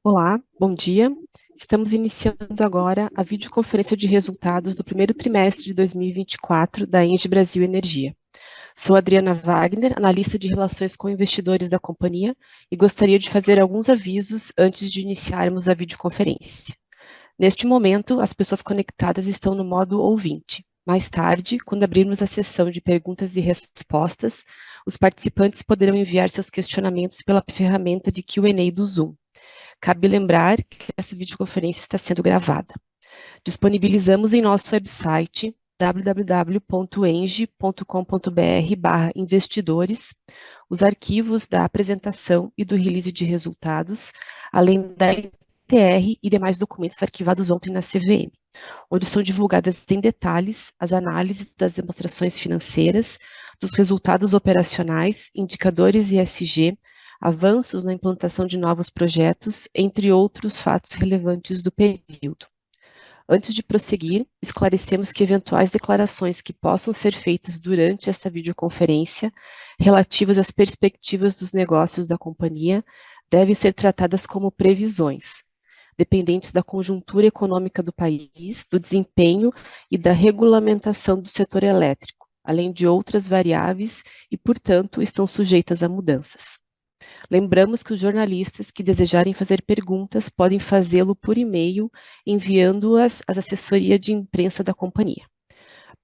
Olá, bom dia. Estamos iniciando agora a videoconferência de resultados do primeiro trimestre de 2024 da Engie Brasil Energia. Sou Adriana Wagner, analista de relações com investidores da companhia, e gostaria de fazer alguns avisos antes de iniciarmos a videoconferência. Neste momento, as pessoas conectadas estão no modo ouvinte. Mais tarde, quando abrirmos a sessão de perguntas e respostas, os participantes poderão enviar seus questionamentos pela ferramenta de Q&A do Zoom. Cabe lembrar que essa videoconferência está sendo gravada. Disponibilizamos em nosso website www.enge.com.br/investidores os arquivos da apresentação e do release de resultados, além da ITR e demais documentos arquivados ontem na CVM, onde são divulgadas em detalhes as análises das demonstrações financeiras, dos resultados operacionais, indicadores ESG, avanços na implantação de novos projetos, entre outros fatos relevantes do período. Antes de prosseguir, esclarecemos que eventuais declarações que possam ser feitas durante esta videoconferência, relativas às perspectivas dos negócios da companhia, devem ser tratadas como previsões, dependentes da conjuntura econômica do país, do desempenho e da regulamentação do setor elétrico, além de outras variáveis e, portanto, estão sujeitas a mudanças. Lembramos que os jornalistas que desejarem fazer perguntas podem fazê-lo por e-mail, enviando-as à assessoria de imprensa da companhia.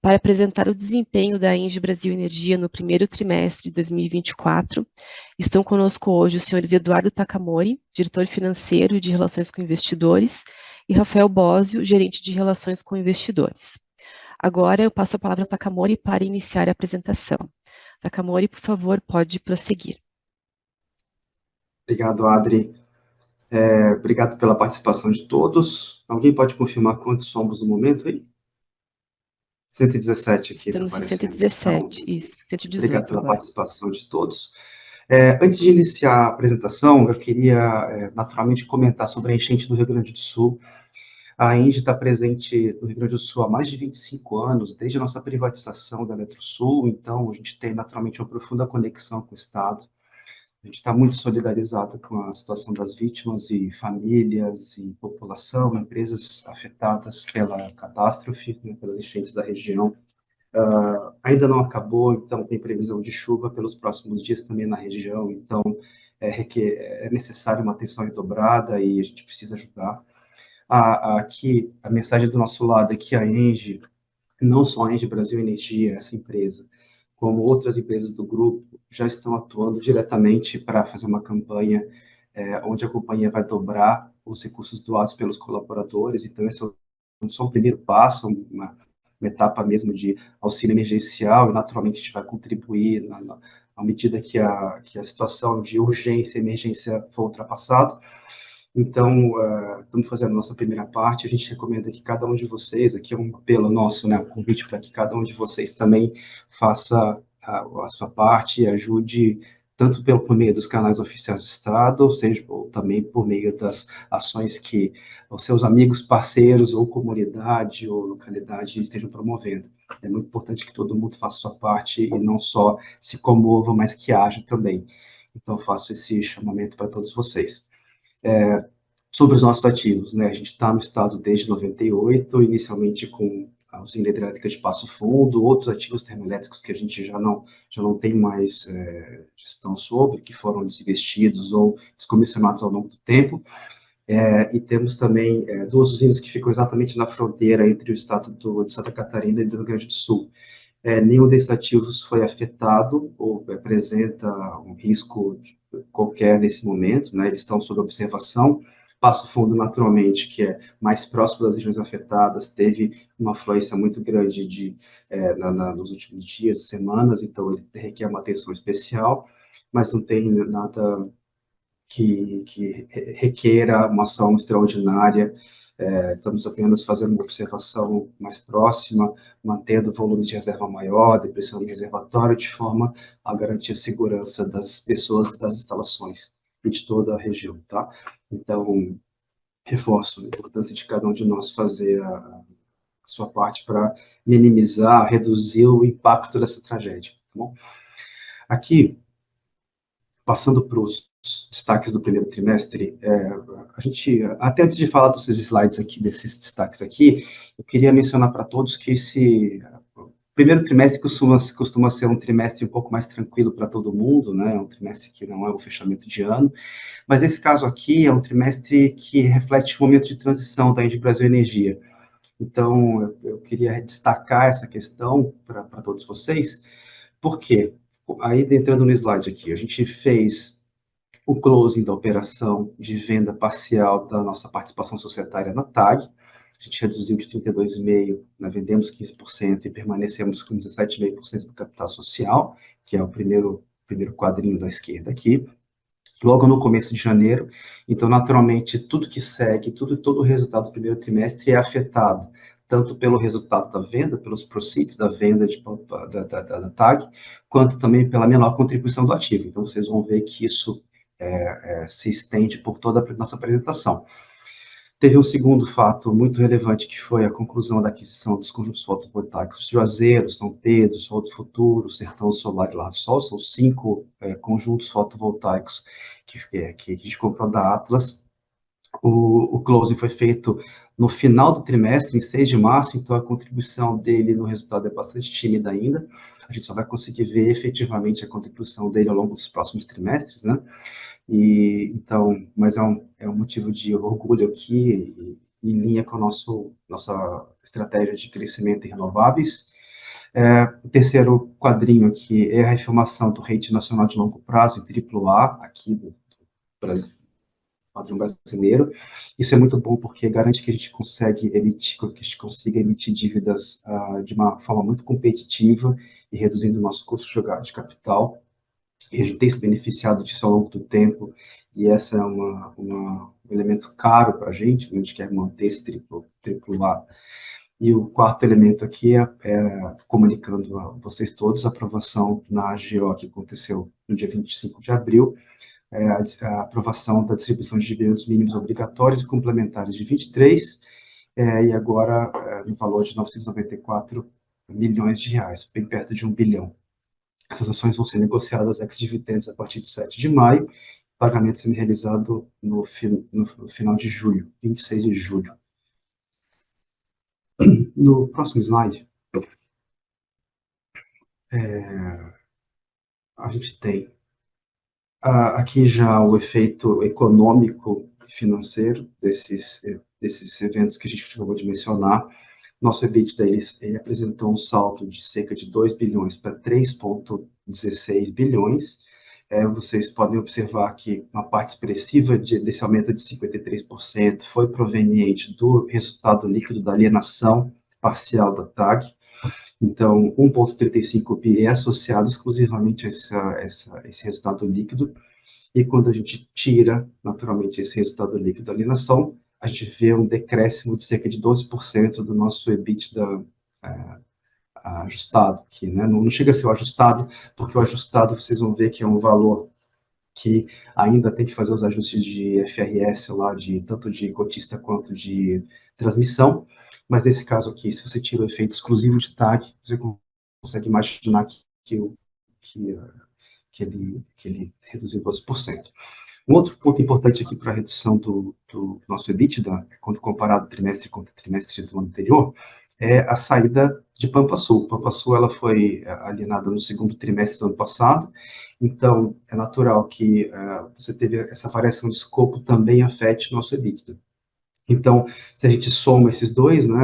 Para apresentar o desempenho da Engie Brasil Energia no primeiro trimestre de 2024, estão conosco hoje os senhores Eduardo Takamori, diretor financeiro e de relações com investidores, e Rafael Bósio, gerente de relações com investidores. Agora eu passo a palavra ao Takamori para iniciar a apresentação. Takamori, por favor, pode prosseguir. Obrigado, Adri. Obrigado pela participação de todos. Alguém pode confirmar quantos somos no momento aí? 117 aqui está Estamos em aparecendo. Então, 117, isso, obrigado 118 pela agora. participação de todos. Antes de iniciar a apresentação, eu queria, naturalmente, comentar sobre a enchente do Rio Grande do Sul. A Engie está presente no Rio Grande do Sul há mais de 25 anos, desde a nossa privatização da Eletrosul, então a gente tem, naturalmente, uma profunda conexão com o Estado. A gente está muito solidarizado com a situação das vítimas e famílias e população, empresas afetadas pela catástrofe, né, pelas enchentes da região. Ainda não acabou, então tem previsão de chuva pelos próximos dias também na região, então é necessário uma atenção redobrada e a gente precisa ajudar. Aqui, a mensagem do nosso lado é que a Engie, não só a Engie Brasil Energia, essa empresa, como outras empresas do grupo, já estão atuando diretamente para fazer uma campanha onde a companhia vai dobrar os recursos doados pelos colaboradores. Então, esse é só um primeiro passo, uma etapa mesmo de auxílio emergencial, e naturalmente a gente vai contribuir à medida que a situação de urgência e emergência for ultrapassada. Então, estamos fazendo a nossa primeira parte. A gente recomenda que cada um de vocês, aqui é um apelo nosso, né, um convite para que cada um de vocês também faça a sua parte e ajude tanto por meio dos canais oficiais do Estado, ou seja, ou também por meio das ações que os seus amigos, parceiros, ou comunidade, ou localidade estejam promovendo. É muito importante que todo mundo faça a sua parte e não só se comova, mas que haja também. Então, faço esse chamamento para todos vocês. Sobre os nossos ativos, né? A gente está no estado desde 98, inicialmente com a usina hidrelétrica de Passo Fundo, outros ativos termoelétricos que a gente já não tem mais gestão sobre, que foram desinvestidos ou descomissionados ao longo do tempo. E temos também duas usinas que ficam exatamente na fronteira entre o estado de Santa Catarina e do Rio Grande do Sul. Nenhum desses ativos foi afetado ou apresenta um risco qualquer nesse momento, né? Eles estão sob observação. Passo Fundo, naturalmente, que é mais próximo das regiões afetadas, teve uma afluência muito grande nos últimos dias, semanas, então ele requer uma atenção especial, mas não tem nada que requeira uma ação extraordinária. Estamos apenas fazendo uma observação mais próxima, mantendo o volume de reserva maior, depressão no reservatório, de forma a garantir a segurança das pessoas e das instalações e de toda a região, tá? Então, reforço a importância de cada um de nós fazer a sua parte para minimizar, reduzir o impacto dessa tragédia, tá bom? Aqui, passando para os destaques do primeiro trimestre, a gente, até antes de falar desses slides aqui, desses destaques aqui, eu queria mencionar para todos que esse primeiro trimestre costuma ser um trimestre um pouco mais tranquilo para todo mundo, né? Um trimestre que não é o fechamento de ano, mas nesse caso aqui é um trimestre que reflete o momento de transição da Engie Brasil Energia. Então, eu queria destacar essa questão para todos vocês, porque aí entrando no slide aqui, a gente fez o closing da operação de venda parcial da nossa participação societária na TAG. A gente reduziu de 32,5%, né, vendemos 15% e permanecemos com 17,5% do capital social, que é o primeiro quadrinho da esquerda aqui, logo no começo de janeiro. Então, naturalmente, tudo que segue, todo o resultado do primeiro trimestre é afetado, tanto pelo resultado da venda, pelos proceeds da venda da TAG, quanto também pela menor contribuição do ativo. Então, vocês vão ver que isso se estende por toda a nossa apresentação. Teve um segundo fato muito relevante, que foi a conclusão da aquisição dos conjuntos fotovoltaicos de Juazeiro, São Pedro, Sol do Futuro, Sertão Solar e Lar do Sol. São 5 conjuntos fotovoltaicos que a gente comprou da Atlas. O closing foi feito no final do trimestre, em 6 de março, então a contribuição dele no resultado é bastante tímida ainda. A gente só vai conseguir ver efetivamente a contribuição dele ao longo dos próximos trimestres, né? Então, mas é um motivo de orgulho aqui, em linha com a nossa estratégia de crescimento em renováveis. O terceiro quadrinho aqui é a reafirmação do rating nacional de longo prazo, em AAA, aqui do Brasil, padrão brasileiro. Isso é muito bom porque garante que a gente consiga emitir dívidas de uma forma muito competitiva e reduzindo o nosso custo de capital. E a gente tem se beneficiado disso ao longo do tempo, e esse é um elemento caro para a gente quer manter esse triplo A. E o quarto elemento aqui é comunicando a vocês todos a aprovação na AGO, que aconteceu no dia 25 de abril, a aprovação da distribuição de dividendos mínimos obrigatórios e complementares de 23, e agora no valor de 994 milhões de reais, bem perto de 1 bilhão. Essas ações vão ser negociadas ex-dividendos a partir de 7 de maio, pagamento sendo realizado no final de julho, 26 de julho. No próximo slide, a gente tem aqui já o efeito econômico e financeiro desses eventos que a gente acabou de mencionar. Nosso EBITDA ele apresentou um salto de cerca de 2 bilhões para 3,16 bilhões. Vocês podem observar que uma parte expressiva desse aumento de 53% foi proveniente do resultado líquido da alienação parcial da TAG. Então, 1,35 bi é associado exclusivamente a esse resultado líquido. E quando a gente tira, naturalmente, esse resultado líquido da alienação, a gente vê um decréscimo de cerca de 12% do nosso EBITDA ajustado aqui, né? Não chega a ser o ajustado, porque o ajustado, vocês vão ver que é um valor que ainda tem que fazer os ajustes de FRS lá, tanto de cotista quanto de transmissão, mas nesse caso aqui, se você tira o efeito exclusivo de TAG, você consegue imaginar que ele reduziu 12%. Um outro ponto importante aqui para a redução do nosso EBITDA, quando comparado trimestre contra trimestre do ano anterior, é a saída de Pampa Sul. Pampa Sul ela foi alienada no segundo trimestre do ano passado, então é natural que você teve essa variação de escopo também afete o nosso EBITDA. Então, se a gente soma esses dois, né,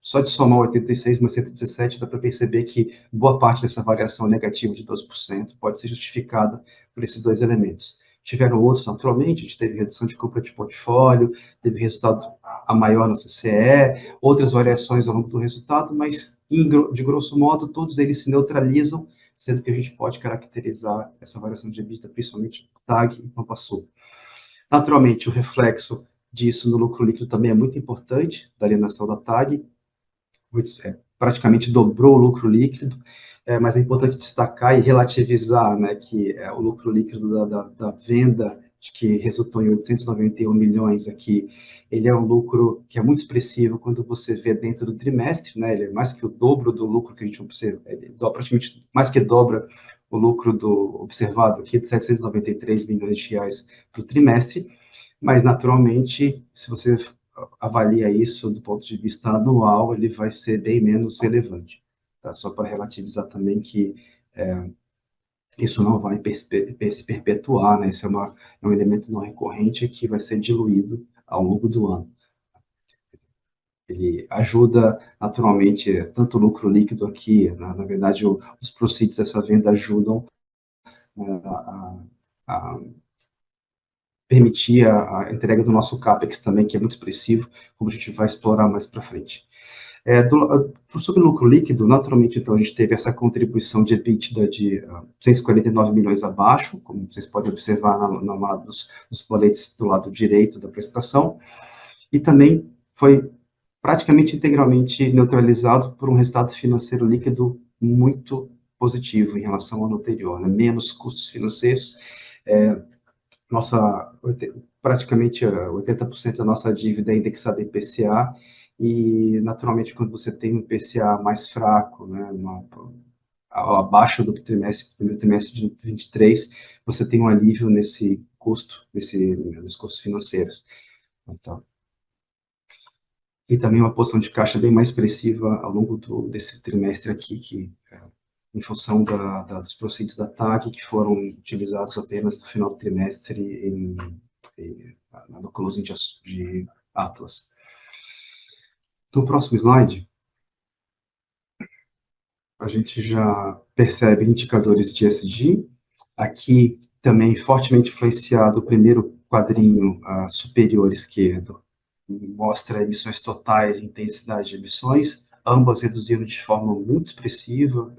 só de somar 86 mais 117, dá para perceber que boa parte dessa variação negativa de 12% pode ser justificada por esses dois elementos. Tiveram outros, naturalmente, a gente teve redução de compra de portfólio, teve resultado a maior na CCE, outras variações ao longo do resultado, mas, de grosso modo, todos eles se neutralizam, sendo que a gente pode caracterizar essa variação de EBITDA, principalmente TAG e Pampa Sul. Naturalmente, o reflexo disso no lucro líquido também é muito importante, da alienação da TAG, praticamente dobrou o lucro líquido, mas é importante destacar e relativizar, né, que o lucro líquido da venda, que resultou em 891 milhões aqui, ele é um lucro que é muito expressivo quando você vê dentro do trimestre, né, ele é mais que o dobro do lucro que a gente observa, ele praticamente mais que dobra o lucro observado aqui de 793 milhões de reais para o trimestre, mas, naturalmente, se você avalia isso do ponto de vista anual, ele vai ser bem menos relevante. Tá? Só para relativizar também que isso não vai se perpetuar, né? Isso é um elemento não recorrente que vai ser diluído ao longo do ano. Ele ajuda, naturalmente, tanto o lucro líquido aqui, na verdade, os proceeds dessa venda ajudam a, a permitir a entrega do nosso CAPEX também, que é muito expressivo, como a gente vai explorar mais para frente. Sobre o lucro líquido, naturalmente, então, a gente teve essa contribuição de EBITDA de 149 milhões abaixo, como vocês podem observar nos boletos do lado direito da apresentação, e também foi praticamente integralmente neutralizado por um resultado financeiro líquido muito positivo em relação ao ano anterior, né? Menos custos financeiros, praticamente 80% da nossa dívida é indexada em IPCA, e, naturalmente, quando você tem um IPCA mais fraco, né, abaixo do primeiro trimestre de 23, você tem um alívio nesse custo, nos custos financeiros. Então, e também uma posição de caixa bem mais expressiva ao longo desse trimestre aqui, em função dos proceeds da TAG, que foram utilizados apenas no final do trimestre no closing de Atlas. No próximo slide, a gente já percebe indicadores de ESG. Aqui também fortemente influenciado o primeiro quadrinho superior esquerdo, mostra emissões totais e intensidade de emissões, ambas reduzindo de forma muito expressiva,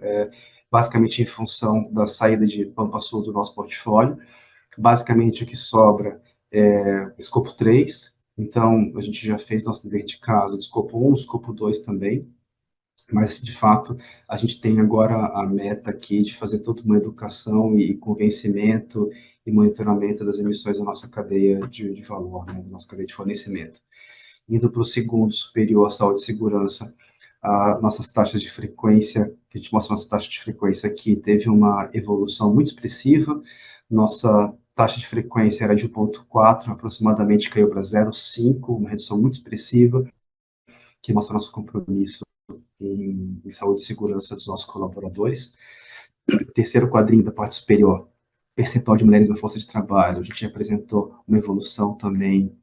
basicamente em função da saída de Pampa Sul do nosso portfólio. Basicamente, o que sobra é escopo 3, então a gente já fez nosso dever de casa do escopo 1, escopo 2 também, mas, de fato, a gente tem agora a meta aqui de fazer toda uma educação e convencimento e monitoramento das emissões da nossa cadeia de valor, né, da nossa cadeia de fornecimento. Indo para o segundo, superior à saúde e segurança, nossas taxas de frequência, que a gente mostra nossa taxa de frequência aqui, teve uma evolução muito expressiva. Nossa taxa de frequência era de 1,4, aproximadamente caiu para 0,5, uma redução muito expressiva, que mostra nosso compromisso em saúde e segurança dos nossos colaboradores. Terceiro quadrinho da parte superior, percentual de mulheres na força de trabalho, a gente apresentou uma evolução também.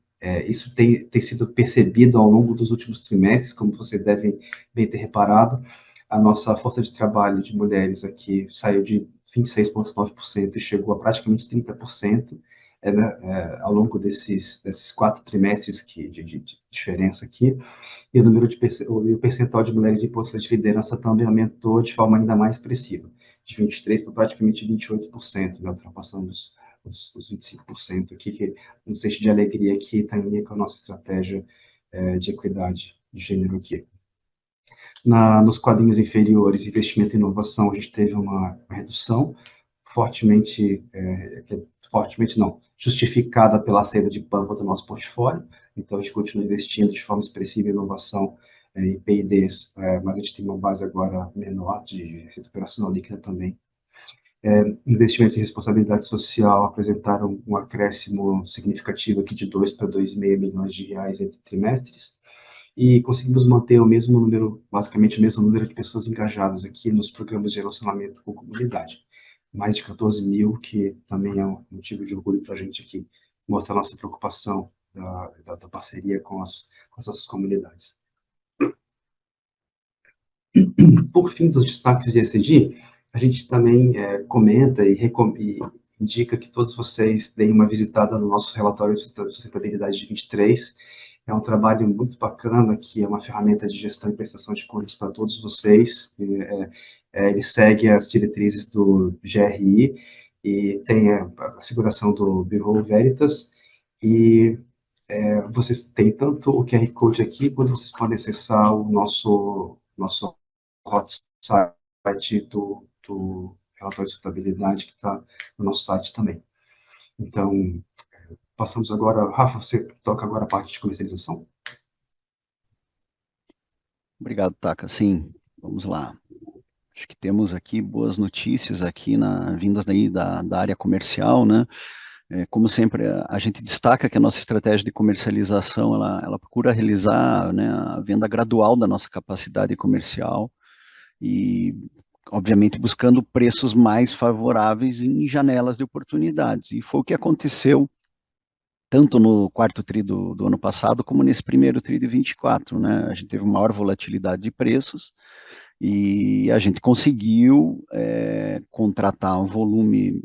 Isso tem sido percebido ao longo dos últimos trimestres, como vocês devem bem ter reparado. A nossa força de trabalho de mulheres aqui saiu de 26,9% e chegou a praticamente 30%, ao longo desses 4 trimestres de diferença aqui. E o percentual de mulheres em posições de liderança também aumentou de forma ainda mais expressiva, de 23% para praticamente 28%, né, ultrapassando os 25% aqui, que nos enche de alegria aqui, está em linha com a nossa estratégia de equidade de gênero aqui. Nos quadrinhos inferiores, investimento em inovação, a gente teve uma redução justificada pela saída de Pampa do nosso portfólio. Então, a gente continua investindo de forma expressiva em inovação em P&Ds, mas a gente tem uma base agora menor de receita operacional líquida também. Investimentos em responsabilidade social apresentaram um acréscimo significativo aqui de 2 para 2,5 milhões de reais entre trimestres, e conseguimos manter basicamente o mesmo número de pessoas engajadas aqui nos programas de relacionamento com a comunidade. Mais de 14 mil, que também é um motivo de orgulho para a gente aqui, mostra a nossa preocupação da parceria com as nossas comunidades. Por fim, dos destaques de ESG, a gente também comenta e indica que todos vocês deem uma visitada no nosso relatório de sustentabilidade de 23. É um trabalho muito bacana, que é uma ferramenta de gestão e prestação de contas para todos vocês. Ele segue as diretrizes do GRI e tem a asseguração do Bureau Veritas, e vocês têm tanto o QR Code aqui, quanto vocês podem acessar o nosso hot site do relatório de sustentabilidade, que está no nosso site também. Então, passamos agora. Rafa, você toca agora a parte de comercialização. Obrigado, Taka. Sim, vamos lá. Acho que temos aqui boas notícias aqui vindas daí da área comercial, né? Como sempre, a gente destaca que a nossa estratégia de comercialização, ela procura realizar, né, a venda gradual da nossa capacidade comercial e, obviamente, buscando preços mais favoráveis em janelas de oportunidades. E foi o que aconteceu tanto no quarto tri do ano passado, como nesse primeiro tri de 24, né? A gente teve maior volatilidade de preços, e a gente conseguiu contratar um volume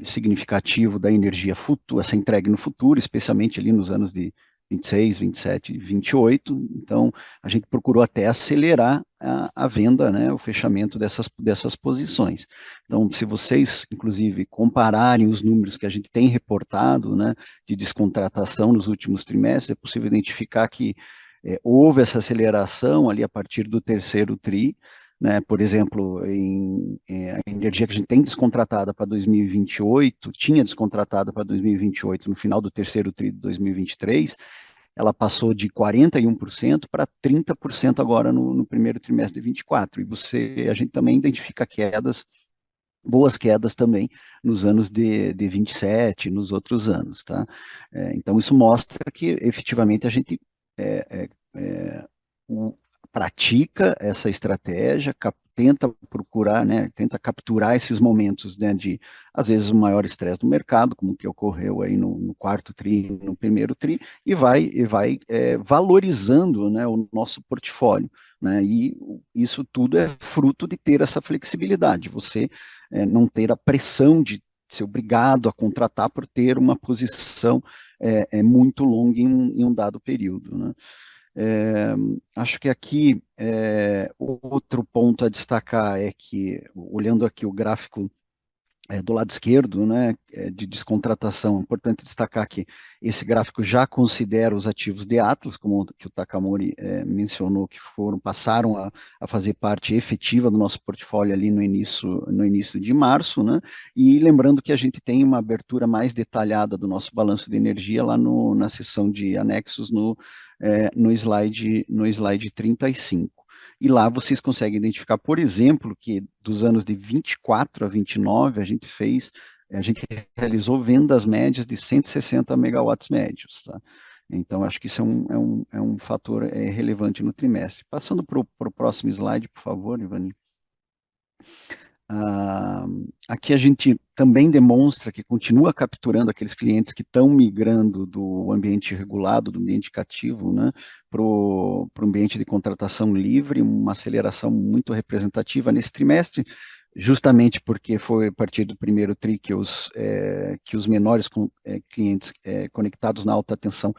significativo da energia futura, essa entregue no futuro, especialmente ali nos anos de 26, 27, 28. Então, a gente procurou até acelerar a venda, né, o fechamento dessas posições. Então, se vocês, inclusive, compararem os números que a gente tem reportado, né, de descontratação nos últimos trimestres, é possível identificar que houve essa aceleração ali a partir do terceiro tri, né? Por exemplo, a energia que a gente tem descontratada para 2028, tinha descontratada para 2028 no final do terceiro tri de 2023, ela passou de 41% para 30% agora no primeiro trimestre de 24. E a gente também identifica quedas, boas quedas também nos anos de 27, nos outros anos, tá? Então, isso mostra que efetivamente a gente é, é, o, pratica essa estratégia, tenta procurar, né, tenta capturar esses momentos, né, de, às vezes, o maior estresse do mercado, como que ocorreu aí no quarto tri, no primeiro tri, e vai valorizando, né, o nosso portfólio, né, e isso tudo é fruto de ter essa flexibilidade, você não ter a pressão de ser obrigado a contratar por ter uma posição muito longa em um dado período, né. Acho que aqui outro ponto a destacar é que, olhando aqui o gráfico do lado esquerdo, né, de descontratação, é importante destacar que esse gráfico já considera os ativos de Atlas, como que o Takamori mencionou, que passaram a fazer parte efetiva do nosso portfólio ali no início de março, né, e lembrando que a gente tem uma abertura mais detalhada do nosso balanço de energia lá na seção de anexos no slide 35. E lá vocês conseguem identificar, por exemplo, que dos anos de 24 a 29, a gente realizou vendas médias de 160 megawatts médios, tá? Então, acho que isso é um fator relevante no trimestre. Passando para o próximo slide, por favor, Ivani. Aqui a gente também demonstra que continua capturando aqueles clientes que estão migrando do ambiente regulado, do ambiente cativo, né, para o ambiente de contratação livre, uma aceleração muito representativa nesse trimestre, justamente porque foi a partir do primeiro tri que os menores clientes conectados na alta tensão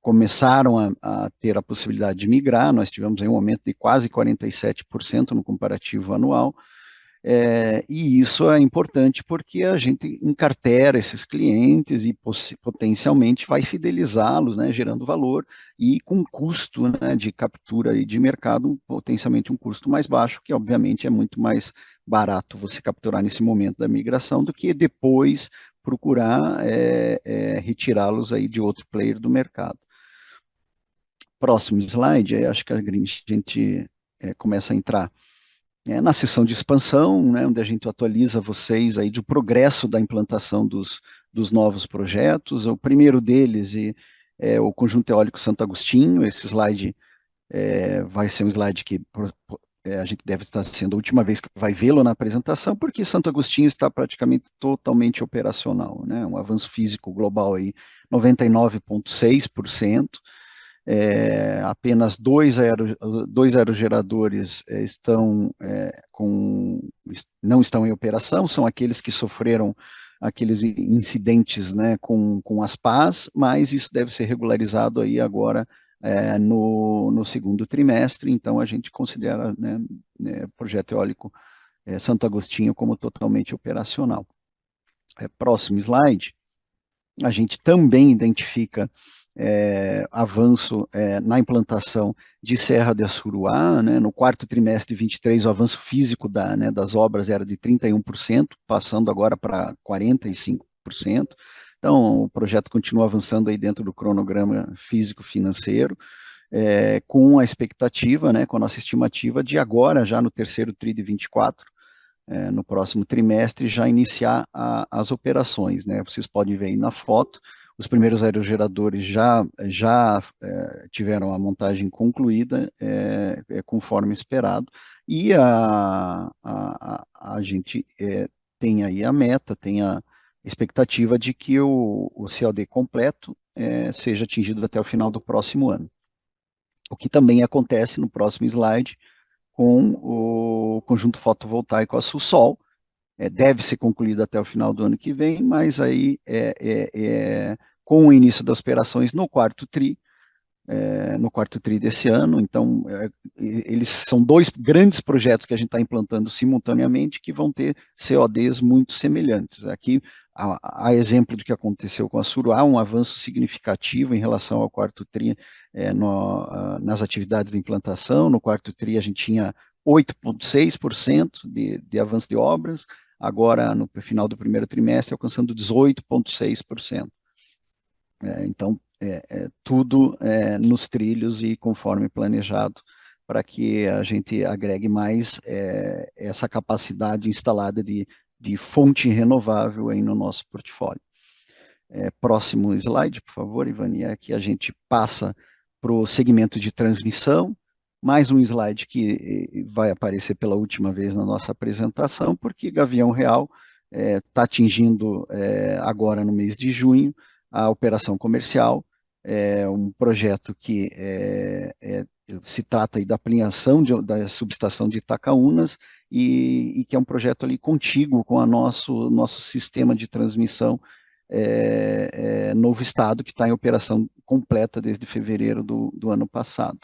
começaram a ter a possibilidade de migrar. Nós tivemos aí um aumento de quase 47% no comparativo anual. E isso é importante porque a gente encartera esses clientes e potencialmente vai fidelizá-los, né, gerando valor e com custo, né, de captura e de mercado, potencialmente um custo mais baixo, que obviamente é muito mais barato você capturar nesse momento da migração do que depois procurar retirá-los aí de outro player do mercado. Próximo slide, acho que a gente começa a entrar na sessão de expansão, né, onde a gente atualiza vocês aí do progresso da implantação dos novos projetos. O primeiro deles é o Conjunto Eólico Santo Agostinho. Esse slide vai ser um slide que a gente deve estar sendo a última vez que vai vê-lo na apresentação, porque Santo Agostinho está praticamente totalmente operacional, né, um avanço físico global aí, 99,6%. Apenas dois aerogeradores não estão em operação, são aqueles que sofreram aqueles incidentes, né, com as pás, mas isso deve ser regularizado aí agora no segundo trimestre, então a gente considera, né, o projeto eólico Santo Agostinho como totalmente operacional. Próximo slide. A gente também identifica avanço na implantação de Serra de Assuruá, né, no quarto trimestre de 23, o avanço físico das obras era de 31%, passando agora para 45%. Então, o projeto continua avançando aí dentro do cronograma físico-financeiro, com a expectativa, né, com a nossa estimativa de agora, já no terceiro TRI de 24, no próximo trimestre, já iniciar as operações, né? Vocês podem ver aí na foto, os primeiros aerogeradores já tiveram a montagem concluída, conforme esperado, e a gente tem aí a meta, tem a expectativa de que o COD completo seja atingido até o final do próximo ano. O que também acontece no próximo slide com o conjunto fotovoltaico Açu-Sol, deve ser concluído até o final do ano que vem, mas aí com o início das operações no quarto TRI desse ano. Então, eles são dois grandes projetos que a gente está implantando simultaneamente, que vão ter CODs muito semelhantes. Aqui, a exemplo do que aconteceu com a Suru, há um avanço significativo em relação ao quarto TRI nas atividades de implantação. No quarto TRI, a gente tinha 8,6% de avanço de obras, agora, no final do primeiro trimestre, alcançando 18,6%. Então, tudo nos trilhos e conforme planejado, para que a gente agregue mais essa capacidade instalada de fonte renovável aí no nosso portfólio. Próximo slide, por favor, Ivani. Aqui a gente passa para o segmento de transmissão, mais um slide que vai aparecer pela última vez na nossa apresentação, porque Gavião Real está atingindo agora no mês de junho a operação comercial, um projeto que se trata aí da ampliação da subestação de Itacaúnas e que é um projeto ali contíguo com o nosso sistema de transmissão Novo Estado, que está em operação completa desde fevereiro do ano passado.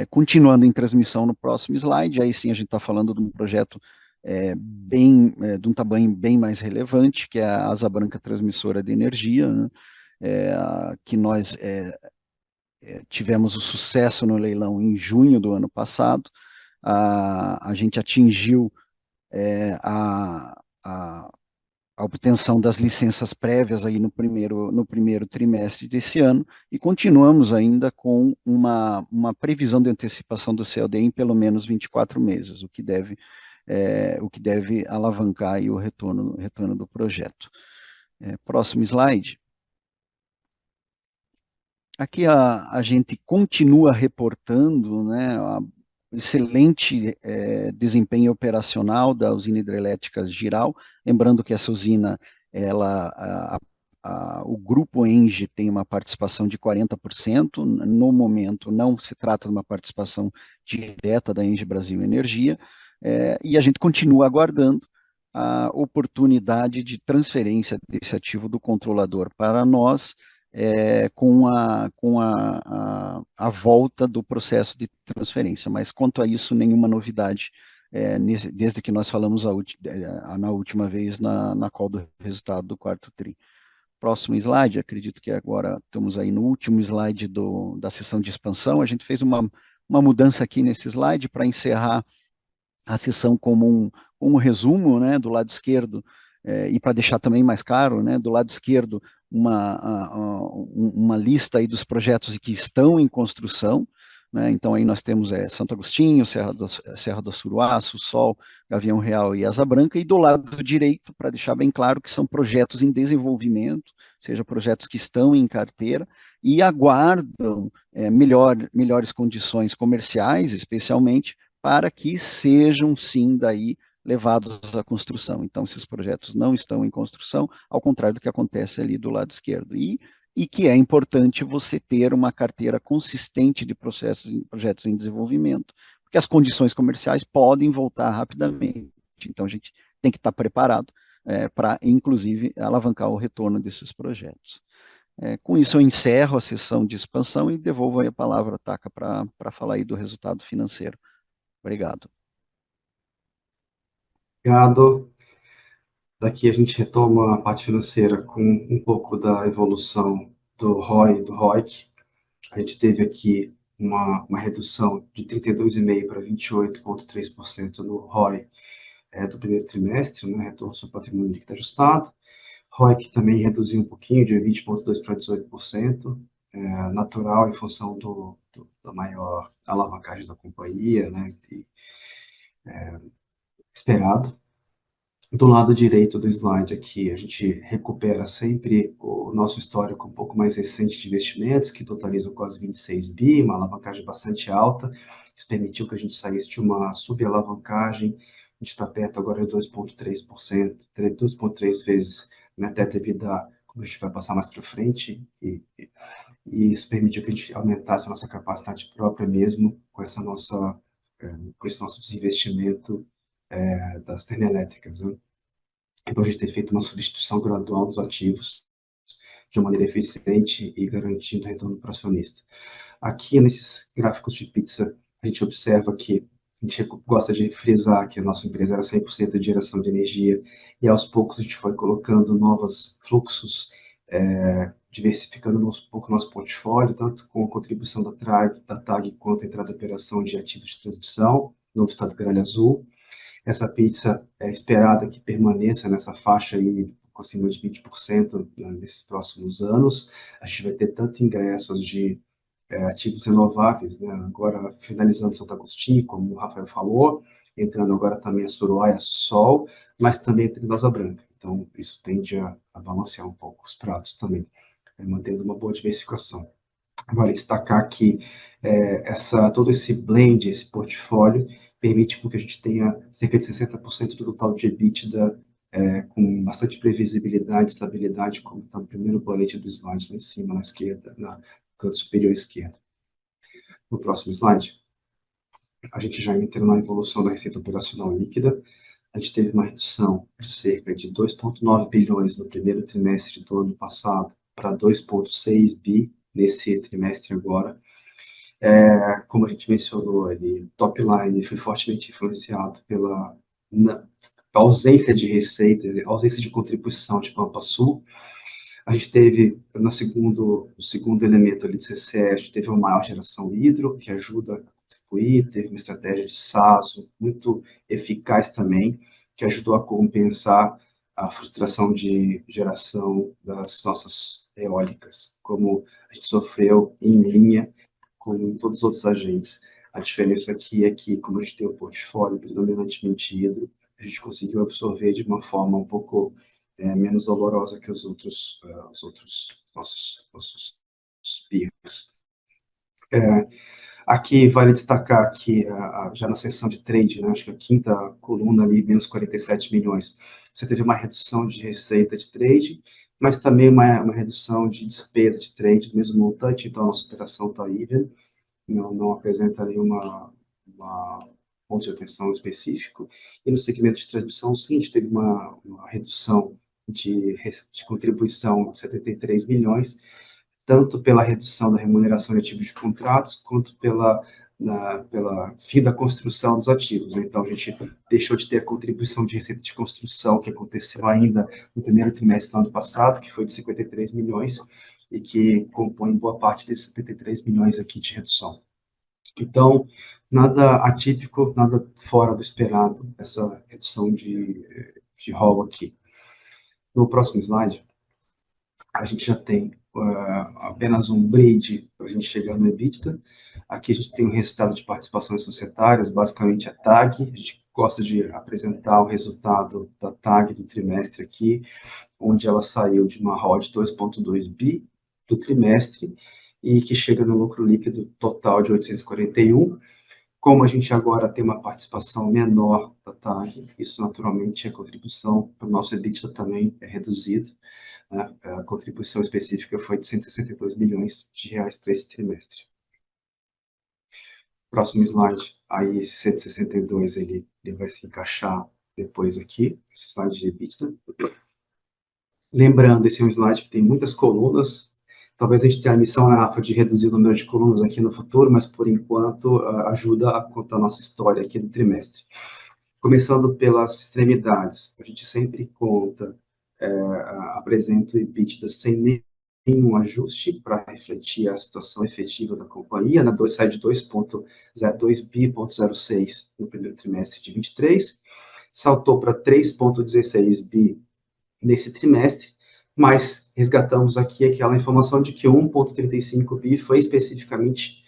Continuando em transmissão no próximo slide, aí sim a gente está falando de um projeto de um tamanho bem mais relevante, que é a Asa Branca Transmissora de Energia, né? Que nós tivemos o sucesso no leilão em junho do ano passado. A gente atingiu a obtenção das licenças prévias aí no primeiro trimestre desse ano, e continuamos ainda com uma previsão de antecipação do COD em pelo menos 24 meses, o que deve alavancar aí o retorno do projeto. Próximo slide. Aqui a gente continua reportando, né, excelente desempenho operacional da usina hidrelétrica Jirau, lembrando que essa usina, o grupo ENGIE tem uma participação de 40%, no momento não se trata de uma participação direta da ENGIE Brasil Energia, e a gente continua aguardando a oportunidade de transferência desse ativo do controlador para nós, com a volta do processo de transferência. Mas quanto a isso, nenhuma novidade, desde que nós falamos na última vez na call do resultado do quarto TRI. Próximo slide, acredito que agora estamos aí no último slide da sessão de expansão. A gente fez uma mudança aqui nesse slide para encerrar a sessão como um resumo, né, do lado esquerdo, e para deixar também mais claro, né, do lado esquerdo, uma lista aí dos projetos que estão em construção, né? Então aí nós temos Santo Agostinho, Serra do Açuruá, Sol, Gavião Real e Asa Branca, e do lado direito, para deixar bem claro que são projetos em desenvolvimento, seja projetos que estão em carteira e aguardam melhores condições comerciais, especialmente, para que sejam sim daí levados à construção. Então, esses projetos não estão em construção, ao contrário do que acontece ali do lado esquerdo. E que é importante você ter uma carteira consistente de projetos em desenvolvimento, porque as condições comerciais podem voltar rapidamente. Então, a gente tem que estar preparado para, inclusive, alavancar o retorno desses projetos. Com isso, eu encerro a sessão de expansão e devolvo aí a palavra, Taka, para falar aí do resultado financeiro. Obrigado. Obrigado. Daqui a gente retoma a parte financeira com um pouco da evolução do ROI e do ROIC. A gente teve aqui uma redução de 32,5% para 28,3% no ROI do primeiro trimestre, né, retorno sobre patrimônio líquido ajustado. ROIC também reduziu um pouquinho, de 20,2% para 18%. natural em função da maior alavancagem da companhia, né, esperado. Do lado direito do slide aqui, a gente recupera sempre o nosso histórico um pouco mais recente de investimentos, que totalizam quase 26 bi, uma alavancagem bastante alta. Isso permitiu que a gente saísse de uma subalavancagem, a gente está perto agora de 2,3%, 2,3 vezes net debt EBITDA, como a gente vai passar mais para frente, e isso permitiu que a gente aumentasse a nossa capacidade própria mesmo com esse nosso desinvestimento das termoelétricas, né? Então, a gente tem feito uma substituição gradual dos ativos de uma maneira eficiente e garantindo retorno para o acionista. Aqui, nesses gráficos de pizza, a gente observa que a gente gosta de frisar que a nossa empresa era 100% de geração de energia e, aos poucos, a gente foi colocando novos fluxos, diversificando um pouco o nosso portfólio, tanto com a contribuição da TAG quanto a entrada de operação de ativos de transmissão no estado de Gralha Azul. Essa pizza é esperada que permaneça nessa faixa aí, acima de 20%, nesses próximos anos. A gente vai ter tanto ingressos de ativos renováveis, né? Agora finalizando Santo Agostinho, como o Rafael falou, entrando agora também a Suruá e a Sol, mas também a Trindade Branca. Então, isso tende a balancear um pouco os pratos também, mantendo uma boa diversificação. Vale destacar que todo esse blend, esse portfólio, permite que a gente tenha cerca de 60% do total de EBITDA com bastante previsibilidade, estabilidade, como está no primeiro bullet do slide, lá em cima, na esquerda, no canto superior esquerdo. No próximo slide, a gente já entra na evolução da receita operacional líquida. A gente teve uma redução de cerca de 2,9 bilhões no primeiro trimestre do ano passado para 2,6 bi nesse trimestre agora. Como a gente mencionou ali, top line foi fortemente influenciado pela ausência de receita, ausência de contribuição de Pampa Sul. A gente teve, no segundo elemento ali de CCE, a gente teve uma maior geração hidro, que ajuda a contribuir, teve uma estratégia de SASO muito eficaz também, que ajudou a compensar a frustração de geração das nossas eólicas, como a gente sofreu em linha com todos os outros agentes. A diferença aqui é que, como a gente tem um portfólio predominantemente hidro, a gente conseguiu absorver de uma forma um pouco menos dolorosa que os outros nossos peers. Aqui vale destacar que, já na seção de trade, né, acho que a quinta coluna ali, menos 47 milhões, você teve uma redução de receita de trade, mas também uma redução de despesa de trade do mesmo montante, então a nossa operação está even, não apresenta nenhuma ponto de atenção específico. E no segmento de transmissão, sim, a gente teve uma redução de contribuição de 73 milhões, tanto pela redução da remuneração de ativos de contratos, quanto pela fim da construção dos ativos. Então, a gente deixou de ter a contribuição de receita de construção, que aconteceu ainda no primeiro trimestre do ano passado, que foi de 53 milhões, e que compõe boa parte desses 73 milhões aqui de redução. Então, nada atípico, nada fora do esperado, essa redução de ROL aqui. No próximo slide, a gente já tem apenas um bridge para a gente chegar no EBITDA. Aqui a gente tem o resultado de participações societárias, basicamente a TAG. A gente gosta de apresentar o resultado da TAG do trimestre aqui, onde ela saiu de uma ROL de 2,2 bi do trimestre e que chega no lucro líquido total de 841. Como a gente agora tem uma participação menor da TAG, isso naturalmente a contribuição para o nosso EBITDA também é reduzida. Né? A contribuição específica foi de 162 milhões de reais para esse trimestre. Próximo slide, aí esse 162 ele vai se encaixar depois aqui, esse slide de EBITDA. Lembrando, esse é um slide que tem muitas colunas. Talvez a gente tenha a missão, né, Rafa, de reduzir o número de colunas aqui no futuro, mas por enquanto ajuda a contar a nossa história aqui no trimestre. Começando pelas extremidades, a gente sempre conta, apresenta o EBITDA sem nenhum ajuste para refletir a situação efetiva da companhia, né? Sai de 2,06 bi no primeiro trimestre de 23, saltou para 3,16 bi nesse trimestre, mas resgatamos aqui aquela informação de que 1,35 bi foi especificamente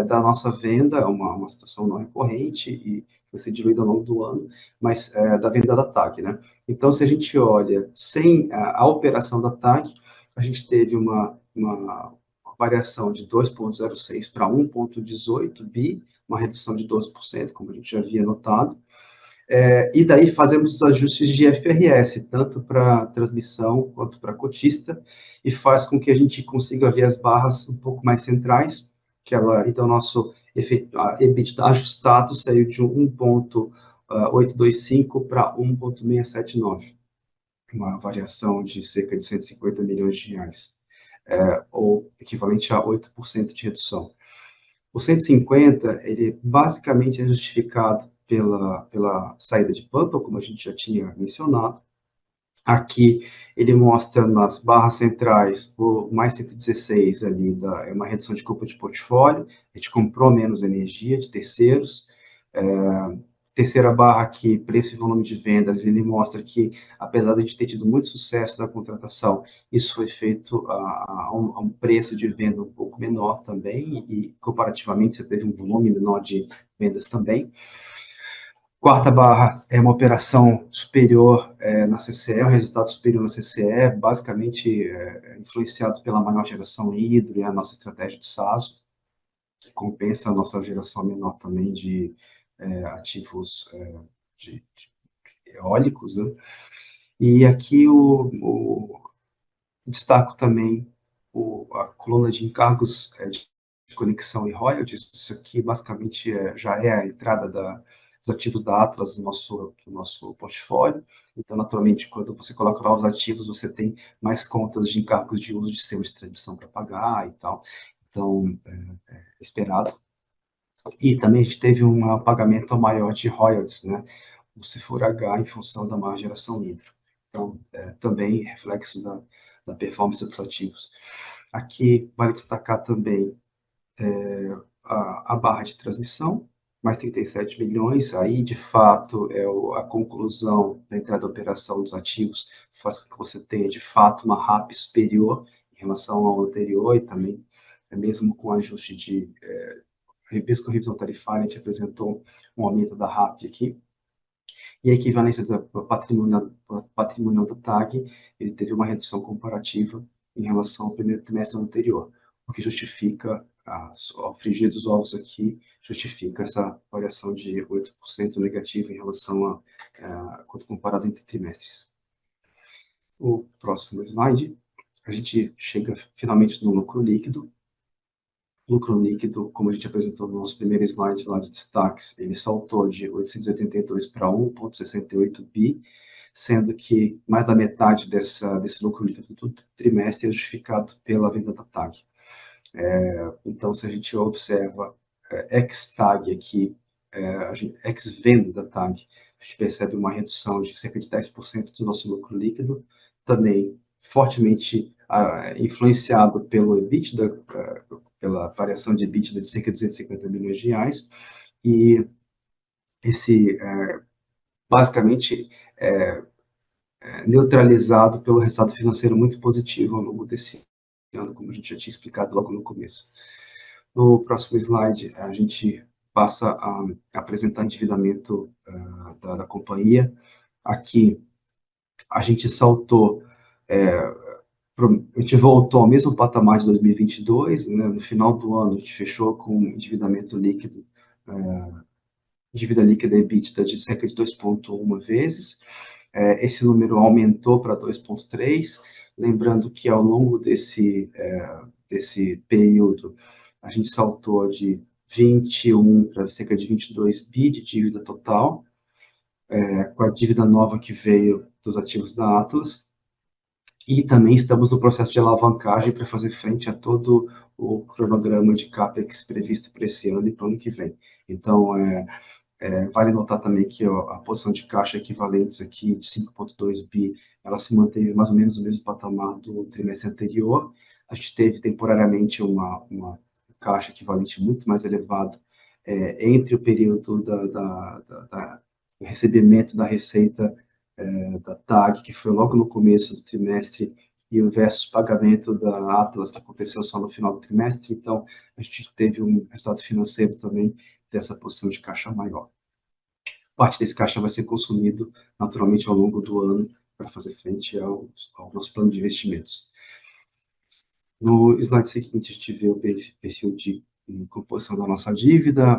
da nossa venda, uma situação não recorrente e vai ser diluída ao longo do ano, mas da venda da TAG, né? Então, se a gente olha sem a operação da TAG, a gente teve uma variação de 2,06 para 1,18 bi, uma redução de 12%, como a gente já havia notado. E daí fazemos os ajustes de FRS, tanto para transmissão quanto para cotista, e faz com que a gente consiga ver as barras um pouco mais centrais, então nosso EBITDA ajustado saiu de 1,825 para 1,679, uma variação de cerca de 150 milhões de reais, ou equivalente a 8% de redução. O 150, ele basicamente é justificado pela saída de Pampa, como a gente já tinha mencionado. Aqui ele mostra nas barras centrais o mais 116 ali, é uma redução de culpa de portfólio, a gente comprou menos energia de terceiros. Terceira barra aqui, preço e volume de vendas, ele mostra que, apesar de a gente ter tido muito sucesso na contratação, isso foi feito a um preço de venda um pouco menor também, e comparativamente você teve um volume menor de vendas também. Quarta barra é uma operação superior na CCE, um resultado superior na CCE, basicamente influenciado pela maior geração hidro e a nossa estratégia de SASO, que compensa a nossa geração menor também de ativos de eólicos, né? E aqui destaco também a coluna de encargos de conexão e royalties. Isso aqui basicamente já é a entrada dos ativos da Atlas do nosso portfólio. Então, naturalmente, quando você coloca novos ativos, você tem mais contas de encargos de uso de sistema de transmissão para pagar e tal. Então, esperado. E também a gente teve um pagamento maior de royalties, né? O CFOR-H em função da maior geração hidro. Então, também reflexo da performance dos ativos. Aqui vale destacar também a barra de transmissão, mais 37 milhões, aí de fato a conclusão da entrada da operação dos ativos faz com que você tenha de fato uma RAP superior em relação ao anterior e também mesmo com ajuste de mesmo com revisão tarifária, a gente apresentou um aumento da RAP aqui. E a equivalência da patrimonial da TAG, ele teve uma redução comparativa em relação ao primeiro trimestre anterior, o que justifica, ao frigir dos ovos aqui, justifica essa variação de 8% negativa em relação quando comparado entre trimestres. O próximo slide, a gente chega finalmente no lucro líquido. Lucro líquido, como a gente apresentou no nosso primeiro slide lá de destaques, ele saltou de 882 para 1,68 bi, sendo que mais da metade desse lucro líquido do trimestre é justificado pela venda da TAG. Então, se a gente observa ex-TAG aqui, ex-venda da TAG, a gente percebe uma redução de cerca de 10% do nosso lucro líquido, também fortemente influenciado pelo EBITDA, pela variação de EBITDA de cerca de 250 milhões de reais, e esse, basicamente, neutralizado pelo resultado financeiro muito positivo ao longo desse ano, como a gente já tinha explicado logo no começo. No próximo slide, a gente passa a apresentar o endividamento da companhia. Aqui, a gente saltou, a gente voltou ao mesmo patamar de 2022, né? No final do ano, a gente fechou com endividamento líquido, dívida líquida EBITDA de cerca de 2,1 vezes. Esse número aumentou para 2,3, lembrando que ao longo desse período, a gente saltou de 21 para cerca de 22 bi de dívida total, com a dívida nova que veio dos ativos da Atlas, e também estamos no processo de alavancagem para fazer frente a todo o cronograma de CAPEX previsto para esse ano e para o ano que vem. Então, vale notar também que a posição de caixa equivalentes aqui de 5,2 bi, ela se manteve mais ou menos no mesmo patamar do trimestre anterior. A gente teve temporariamente uma caixa equivalente muito mais elevado entre o período do recebimento da receita da TAG, que foi logo no começo do trimestre, e o versus pagamento da Atlas, que aconteceu só no final do trimestre, então a gente teve um resultado financeiro também dessa posição de caixa maior. Parte desse caixa vai ser consumido naturalmente ao longo do ano para fazer frente ao nosso plano de investimentos. No slide seguinte, a gente vê o perfil de composição da nossa dívida,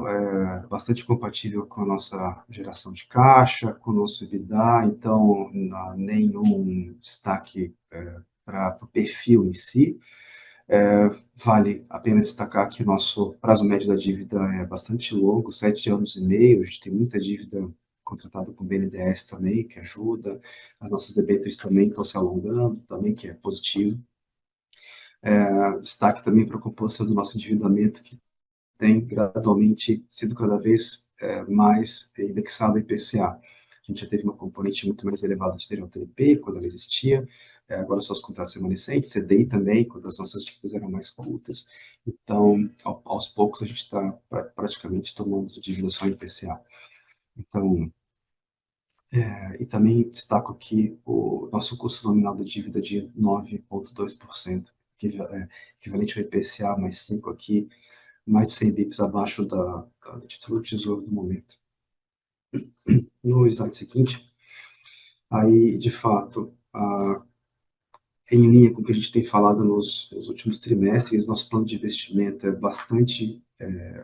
bastante compatível com a nossa geração de caixa, com o nosso EBITDA, então não há nenhum destaque para o perfil em si. Vale a pena destacar que o nosso prazo médio da dívida é bastante longo, 7 anos e meio, a gente tem muita dívida contratada com BNDES também, que ajuda, as nossas debêntures também estão se alongando, também, que é positivo. Destaque também para a composição do nosso endividamento, que tem gradualmente sido cada vez mais indexado em IPCA. A gente já teve uma componente muito mais elevada de TLTP, quando ela existia, agora só os contratos remanescentes, CDI também, quando as nossas dívidas eram mais curtas. Então, aos poucos, a gente está praticamente tomando dívida só em IPCA. Então, e também destaco aqui o nosso custo nominal da dívida de 9,2%, equivalente ao IPCA mais 5 aqui, mais de 100 bips abaixo do título do Tesouro do momento. No slide seguinte, aí, de fato, em linha com o que a gente tem falado nos últimos trimestres, nosso plano de investimento é bastante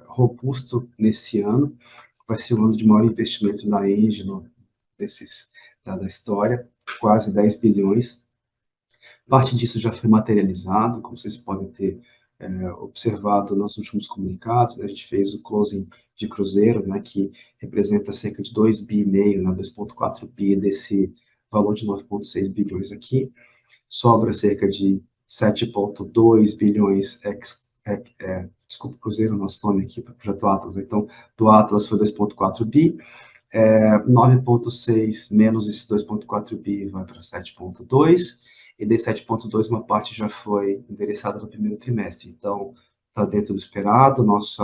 robusto nesse ano. Vai ser o ano de maior investimento da Engie da história, quase 10 bilhões. Parte disso já foi materializado, como vocês podem ter observado nos últimos comunicados, né? A gente fez o closing de Cruzeiro, né, que representa cerca de 2,5 bi, né, 2,4 bi desse valor de 9,6 bilhões aqui. Sobra cerca de 7,2 bilhões desculpa, Cruzeiro, nosso nome aqui para o projeto Atlas. Então, do Atlas foi 2,4 bi, 9,6 menos esses 2,4 bi vai para 7,2, e desse 7,2 uma parte já foi endereçada no primeiro trimestre. Então, está dentro do esperado, nosso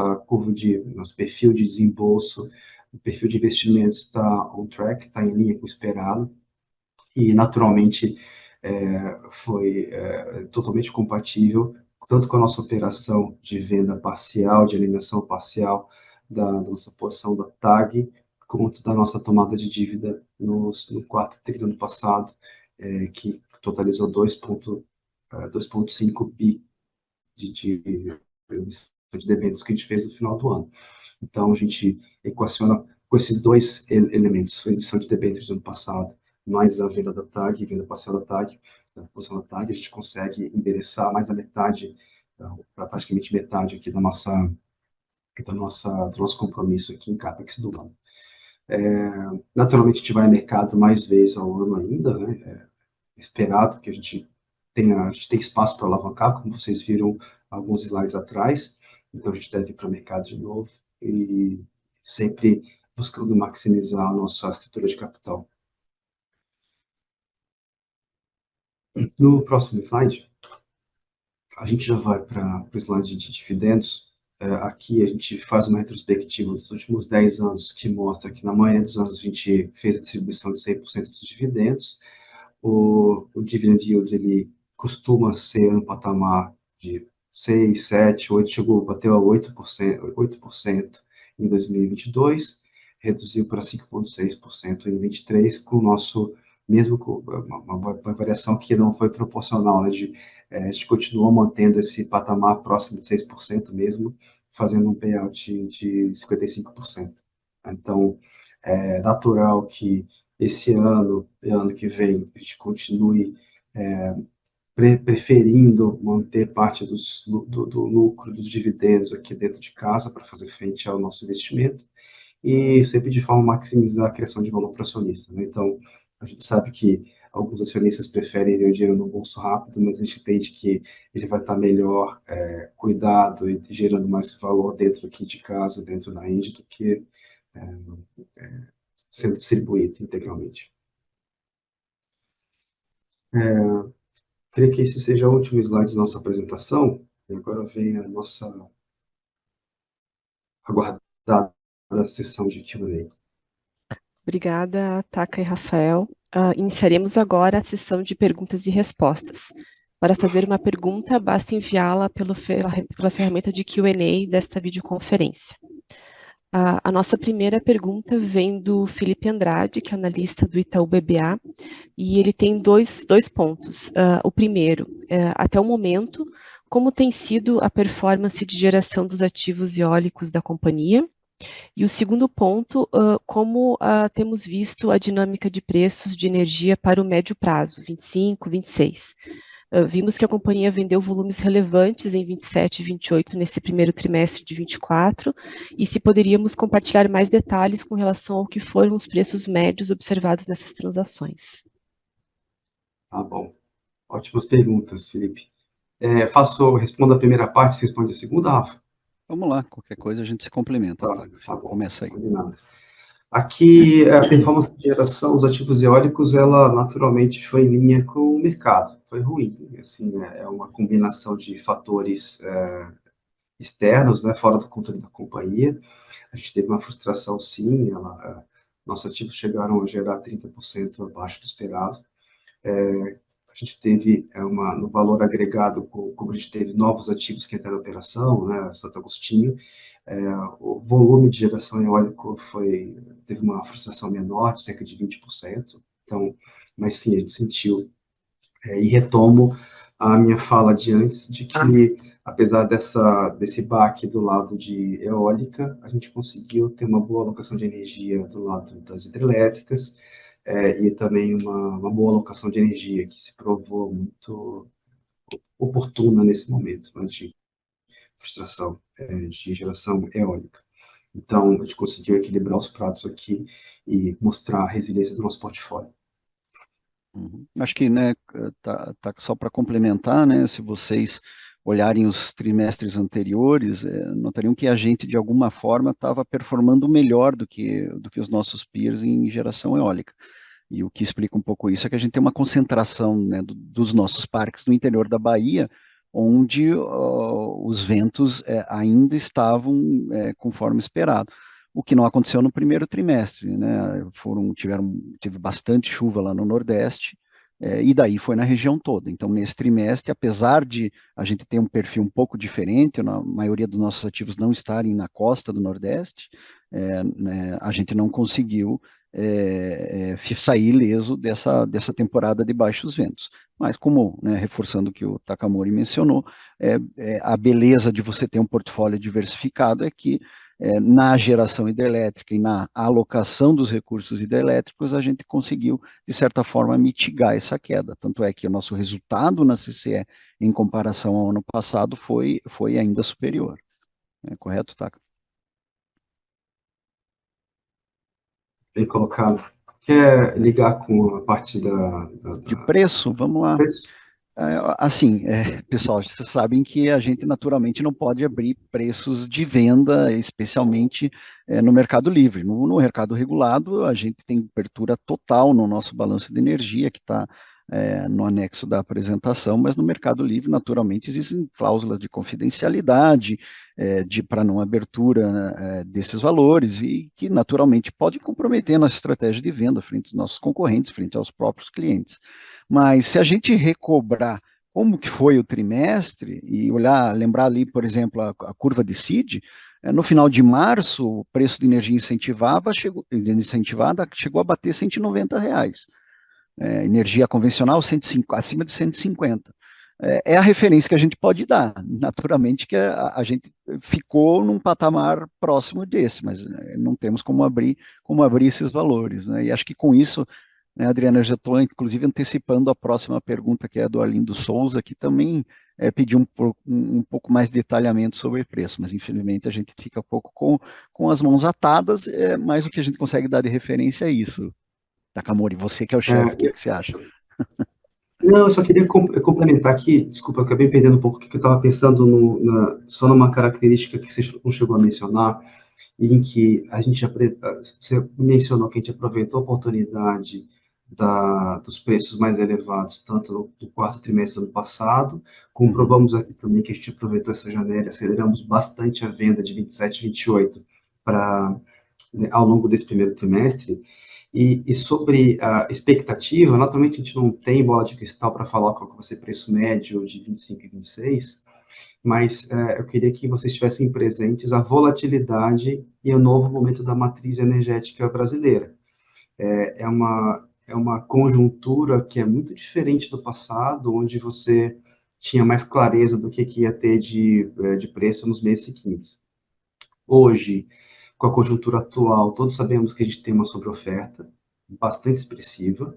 perfil de desembolso, o perfil de investimentos está on track, está em linha com o esperado, e naturalmente foi totalmente compatível, tanto com a nossa operação de venda parcial, de alienação parcial da nossa posição da TAG, quanto da nossa tomada de dívida no quarto tri do ano passado, que totalizou 2,5 bi de debêntures que a gente fez no final do ano. Então, a gente equaciona com esses dois elementos, a emissão de debêntures do ano passado, mais a venda da TAG, venda parcial da TAG, da posição da TAG, a gente consegue endereçar mais da metade, para praticamente metade aqui do nosso compromisso aqui em CAPEX do ano. Naturalmente, a gente vai ao mercado mais vezes ao ano ainda, né? Esperado que a gente tem espaço para alavancar, como vocês viram alguns slides atrás, então a gente deve ir para o mercado de novo e sempre buscando maximizar a nossa estrutura de capital. No próximo slide, a gente já vai para o slide de dividendos. Aqui a gente faz uma retrospectiva dos últimos 10 anos, que mostra que na maioria dos anos a gente fez a distribuição de 100% dos dividendos. O dividend yield, ele costuma ser no patamar de 6, 7, 8, chegou, bateu a 8% em 2022, reduziu para 5,6% em 2023, com o nosso, mesmo com uma variação que não foi proporcional, né, a gente continuou mantendo esse patamar próximo de 6% mesmo, fazendo um payout de 55%. Então, é natural que esse ano e ano que vem a gente continue preferindo manter parte do lucro dos dividendos aqui dentro de casa para fazer frente ao nosso investimento e sempre de forma a maximizar a criação de valor para o acionista, né? Então, a gente sabe que alguns acionistas preferem ver o dinheiro no bolso rápido, mas a gente entende que ele vai estar melhor cuidado e gerando mais valor dentro aqui de casa, dentro da Engie, do que sendo distribuído integralmente. Creio que esse seja o último slide da nossa apresentação, e agora vem a nossa aguardada sessão de Q&A. Obrigada, Taka e Rafael. Iniciaremos agora a sessão de perguntas e respostas. Para fazer uma pergunta, basta enviá-la pela ferramenta de Q&A desta videoconferência. A nossa primeira pergunta vem do Felipe Andrade, que é analista do Itaú BBA, e ele tem dois pontos. O primeiro, até o momento, como tem sido a performance de geração dos ativos eólicos da companhia? E o segundo ponto, como temos visto a dinâmica de preços de energia para o médio prazo, 25, 26. Vimos que a companhia vendeu volumes relevantes em 27 e 28 nesse primeiro trimestre de 24, e se poderíamos compartilhar mais detalhes com relação ao que foram os preços médios observados nessas transações. Tá bom. Ótimas perguntas, Felipe. Respondo a primeira parte, você responde a segunda, Rafa? Vamos lá, qualquer coisa a gente se complementa, Tá, tá? tá bom. Começa aí. Combinado. Aqui, a performance de geração dos ativos eólicos, ela naturalmente foi em linha com o mercado. Foi ruim, assim, é uma combinação de fatores externos, né, fora do controle da companhia. A gente teve uma frustração, sim, nossos ativos chegaram a gerar 30% abaixo do esperado. A gente teve no valor agregado, como a gente teve novos ativos que entraram em operação, né, Santo Agostinho, o volume de geração eólico teve uma frustração menor, de cerca de 20%. Então, mas sim, a gente sentiu. E retomo a minha fala de antes, de que, apesar desse baque do lado de eólica, a gente conseguiu ter uma boa alocação de energia do lado das hidrelétricas, e também uma boa alocação de energia, que se provou muito oportuna nesse momento, né, de frustração de geração eólica. Então, a gente conseguiu equilibrar os pratos aqui e mostrar a resiliência do nosso portfólio. Acho que, né, tá só para complementar, né, se vocês olharem os trimestres anteriores, notariam que a gente, de alguma forma, estava performando melhor do que os nossos peers em geração eólica. E o que explica um pouco isso é que a gente tem uma concentração, né, dos nossos parques no interior da Bahia, onde os ventos ainda estavam conforme esperado. O que não aconteceu no primeiro trimestre, né? Teve bastante chuva lá no Nordeste, e daí foi na região toda. Então, nesse trimestre, apesar de a gente ter um perfil um pouco diferente, a maioria dos nossos ativos não estarem na costa do Nordeste, né, a gente não conseguiu sair ileso dessa temporada de baixos ventos. Mas como, né, reforçando o que o Takamori mencionou, a beleza de você ter um portfólio diversificado é que na geração hidrelétrica e na alocação dos recursos hidrelétricos, a gente conseguiu, de certa forma, mitigar essa queda. Tanto é que o nosso resultado na CCE, em comparação ao ano passado, foi ainda superior. É correto, Taka? Bem colocado. Quer ligar com a parte De preço, vamos lá. preço? Assim, pessoal, vocês sabem que a gente naturalmente não pode abrir preços de venda, especialmente no Mercado Livre. No mercado regulado, a gente tem abertura total no nosso balanço de energia, que está no anexo da apresentação, mas no Mercado Livre, naturalmente, existem cláusulas de confidencialidade, para não abertura desses valores, e que naturalmente pode comprometer nossa estratégia de venda frente aos nossos concorrentes, frente aos próprios clientes. Mas se a gente recobrar como que foi o trimestre e lembrar ali, por exemplo, a curva de CID, no final de março, o preço de energia incentivada chegou a bater R$ 190. Energia convencional, 105, acima de 150. É a referência que a gente pode dar. Naturalmente que a gente ficou num patamar próximo desse, mas não temos como abrir esses valores, né? E acho que com isso, né, Adriana, eu já estou, inclusive, antecipando a próxima pergunta, que é a do Arlindo Souza, que também pediu um pouco mais de detalhamento sobre preço, mas infelizmente a gente fica um pouco com as mãos atadas, mas o que a gente consegue dar de referência é isso. Takamori, você que é o chefe, o que você acha? Não, eu só queria complementar aqui, desculpa, eu acabei perdendo um pouco, porque eu estava pensando só numa característica que você não chegou a mencionar, em que você mencionou que a gente aproveitou a oportunidade dos preços mais elevados, tanto no quarto trimestre do ano passado, comprovamos aqui também que a gente aproveitou essa janela, aceleramos bastante a venda de 27 e 28 ao longo desse primeiro trimestre, E sobre a expectativa, naturalmente a gente não tem bola de cristal para falar qual que vai ser o preço médio de 25 e 26, mas eu queria que vocês tivessem presentes a volatilidade e o novo momento da matriz energética brasileira. É uma conjuntura que é muito diferente do passado, onde você tinha mais clareza do que ia ter de preço nos meses seguintes. Hoje, com a conjuntura atual, todos sabemos que a gente tem uma sobreoferta bastante expressiva,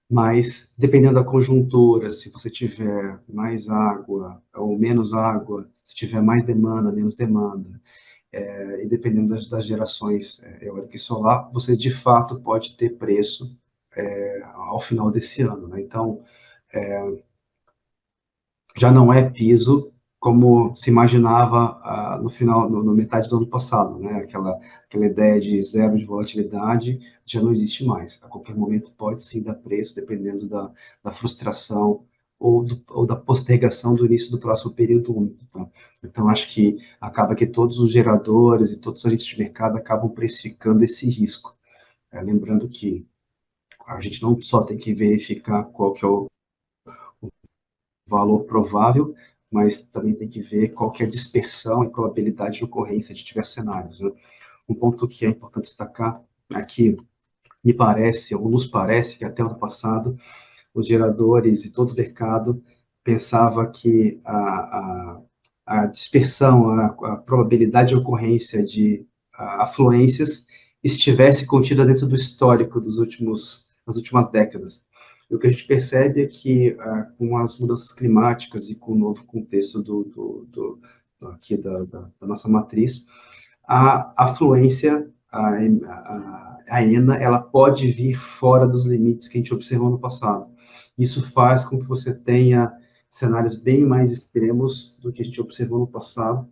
mas dependendo da conjuntura, se você tiver mais água ou menos água, se tiver mais demanda, menos demanda, e dependendo das gerações eólica e solar, você de fato pode ter preço ao final desse ano, né? Então, já não é piso como se imaginava no final, no metade do ano passado, né? Aquela ideia de zero de volatilidade já não existe mais. A qualquer momento pode sim dar preço, dependendo da frustração ou da postergação do início do próximo período úmido. Tá? Então, acho que acaba que todos os geradores e todos os agentes de mercado acabam precificando esse risco. Lembrando que a gente não só tem que verificar qual que é o valor provável, mas também tem que ver qual que é a dispersão e probabilidade de ocorrência de diversos cenários. Né? Um ponto que é importante destacar aqui, me parece, ou nos parece, que até o ano passado, os geradores e todo o mercado pensava que a dispersão, a probabilidade de ocorrência de afluências estivesse contida dentro do histórico das últimas décadas. E o que a gente percebe é que, com as mudanças climáticas e com o novo contexto aqui da nossa matriz, a afluência, a ENA, ela pode vir fora dos limites que a gente observou no passado. Isso faz com que você tenha cenários bem mais extremos do que a gente observou no passado,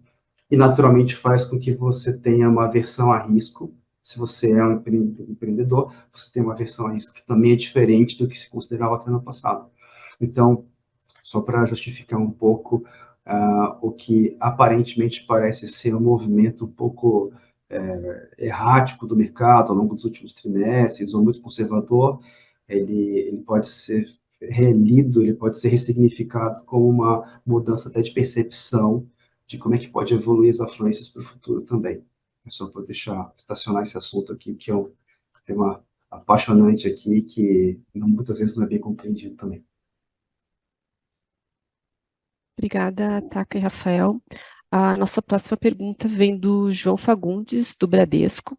e naturalmente faz com que você tenha uma aversão a risco. Se você é um empreendedor, você tem uma aversão a risco que também é diferente do que se considerava até no passado. Então, só para justificar um pouco o que aparentemente parece ser um movimento um pouco errático do mercado ao longo dos últimos trimestres, ou muito conservador, ele pode ser relido, ele pode ser ressignificado como uma mudança até de percepção de como é que pode evoluir as afluências para o futuro também. É só para deixar estacionar esse assunto aqui, que é um tema apaixonante aqui, que muitas vezes não é bem compreendido também. Obrigada, Taka e Rafael. A nossa próxima pergunta vem do João Fagundes, do Bradesco,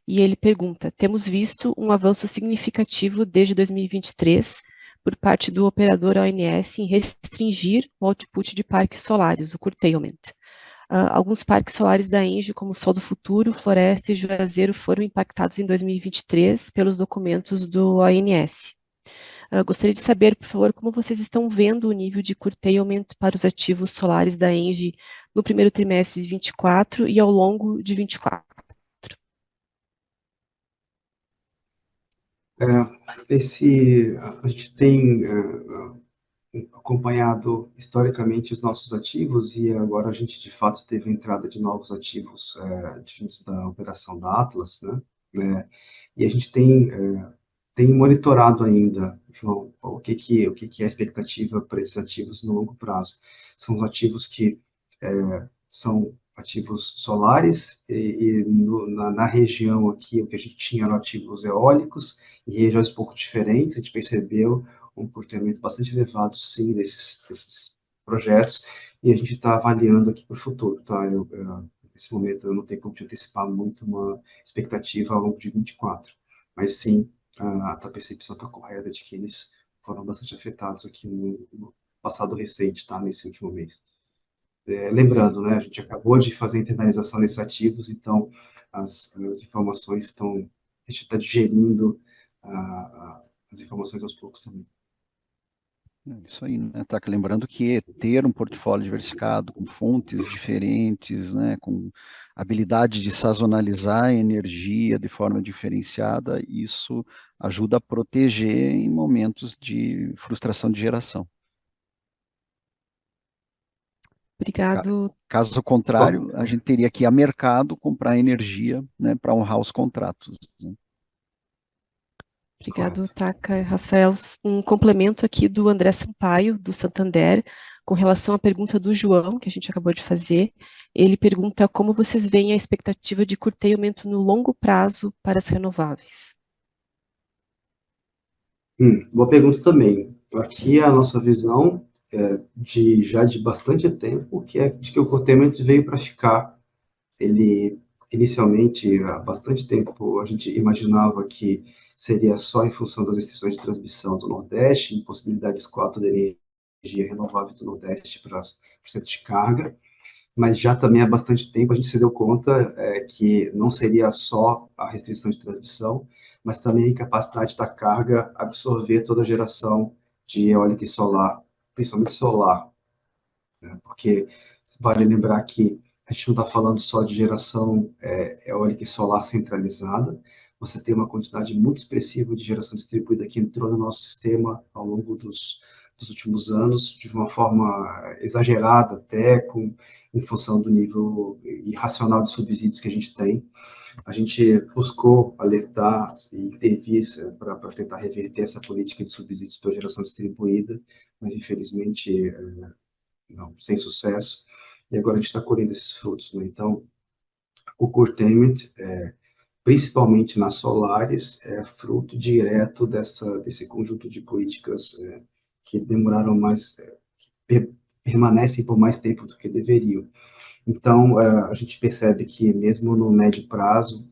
e ele pergunta: temos visto um avanço significativo desde 2023 por parte do operador ONS em restringir o output de parques solares, o curtailment. Alguns parques solares da ENGIE, como Sol do Futuro, Floresta e Juazeiro, foram impactados em 2023 pelos documentos do ONS. Gostaria de saber, por favor, como vocês estão vendo o nível de curtailment para os ativos solares da ENGIE no primeiro trimestre de 24 e ao longo de 24. A gente tem acompanhado historicamente os nossos ativos e agora a gente de fato teve a entrada de novos ativos diferentes da operação da Atlas, né? E a gente tem monitorado ainda, João, o que é a expectativa para esses ativos no longo prazo. São os ativos que são ativos solares e na região aqui o que a gente tinha eram ativos eólicos em regiões um pouco diferentes. A gente percebeu um curtamento bastante elevado, sim, desses projetos, e a gente está avaliando aqui para o futuro, tá? Nesse momento eu não tenho como te antecipar muito uma expectativa ao longo de 24, mas sim, a tua percepção está correta de que eles foram bastante afetados aqui no passado recente, tá? Nesse último mês. Lembrando, né, a gente acabou de fazer a internalização desses ativos, então as informações estão, a gente está digerindo as informações aos poucos também. Isso aí, né? Tá lembrando que ter um portfólio diversificado, com fontes diferentes, né, com habilidade de sazonalizar a energia de forma diferenciada, isso ajuda a proteger em momentos de frustração de geração. Obrigado. Caso contrário, a gente teria que ir a mercado comprar energia, né, para honrar os contratos. Né? Obrigado, Correto. Taka e Rafael. Um complemento aqui do André Sampaio, do Santander, com relação à pergunta do João, que a gente acabou de fazer. Ele pergunta como vocês veem a expectativa de curtailmento no longo prazo para as renováveis. Boa pergunta também. Aqui a nossa visão já de bastante tempo, que é de que o curtailment veio para ficar. Ele, inicialmente, há bastante tempo, a gente imaginava que seria só em função das restrições de transmissão do Nordeste, impossibilidade de escoar toda a energia renovável do Nordeste para o centro de carga, mas já também há bastante tempo a gente se deu conta que não seria só a restrição de transmissão, mas também a incapacidade da carga absorver toda a geração de eólica e solar, principalmente solar, né? Porque vale lembrar que a gente não está falando só de geração eólica e solar centralizada, você tem uma quantidade muito expressiva de geração distribuída que entrou no nosso sistema ao longo dos últimos anos, de uma forma exagerada até, em função do nível irracional de subsídios que a gente tem. A gente buscou alertar e intervir para tentar reverter essa política de subsídios para geração distribuída, mas infelizmente não, sem sucesso, e agora a gente está colhendo esses frutos, né? Então, o curtailment, principalmente nas solares, é fruto direto desse conjunto de políticas que demoraram mais, permanecem por mais tempo do que deveriam. Então, a gente percebe que mesmo no médio prazo,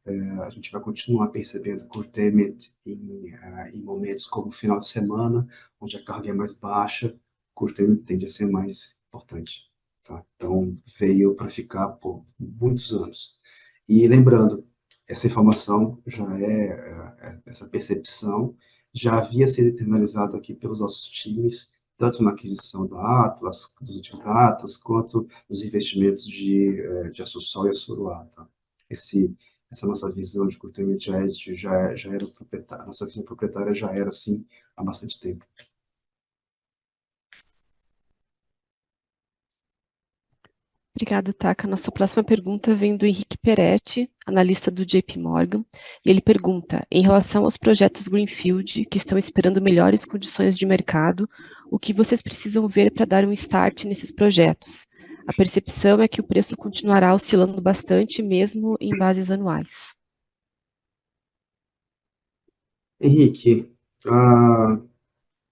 a gente vai continuar percebendo curtailment em momentos como o final de semana, onde a carga é mais baixa, o curtailment tende a ser mais importante. Tá? Então, veio para ficar por muitos anos. E lembrando, essa informação essa percepção já havia sido internalizado aqui pelos nossos times, tanto na aquisição da Atlas, dos últimos da Atlas, quanto nos investimentos de Açu-Sol e Açuruá. Tá? Essa nossa visão de curtailment já era proprietária, nossa visão proprietária já era assim há bastante tempo. Obrigada, Taka. Nossa próxima pergunta vem do Henrique Peretti, analista do JP Morgan, e ele pergunta, em relação aos projetos Greenfield, que estão esperando melhores condições de mercado, o que vocês precisam ver para dar um start nesses projetos? A percepção é que o preço continuará oscilando bastante, mesmo em bases anuais. Henrique,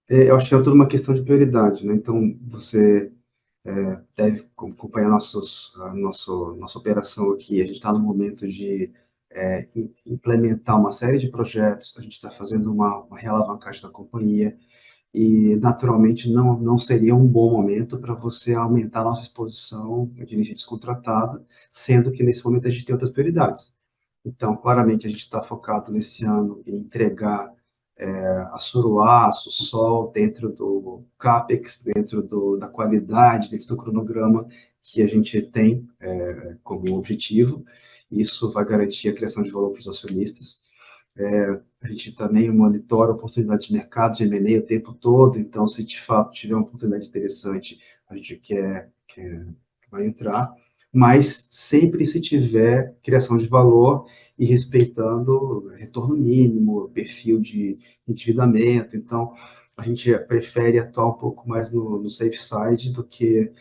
eu acho que é tudo uma questão de prioridade, né? Então, você deve acompanhar nossa operação aqui. A gente está no momento de implementar uma série de projetos, a gente está fazendo uma realavancagem da companhia, e naturalmente não seria um bom momento para você aumentar a nossa exposição de energia descontratada, sendo que nesse momento a gente tem outras prioridades. Então, claramente, a gente está focado nesse ano em entregar a Suruá, a Sol, dentro do CAPEX, dentro da qualidade, dentro do cronograma que a gente tem como objetivo. Isso vai garantir a criação de valor para os acionistas. A gente também monitora oportunidades de mercado, de M&A o tempo todo, então, se de fato tiver uma oportunidade interessante, a gente vai entrar, mas sempre se tiver criação de valor e respeitando retorno mínimo, perfil de endividamento. Então, a gente prefere atuar um pouco mais no safe side do que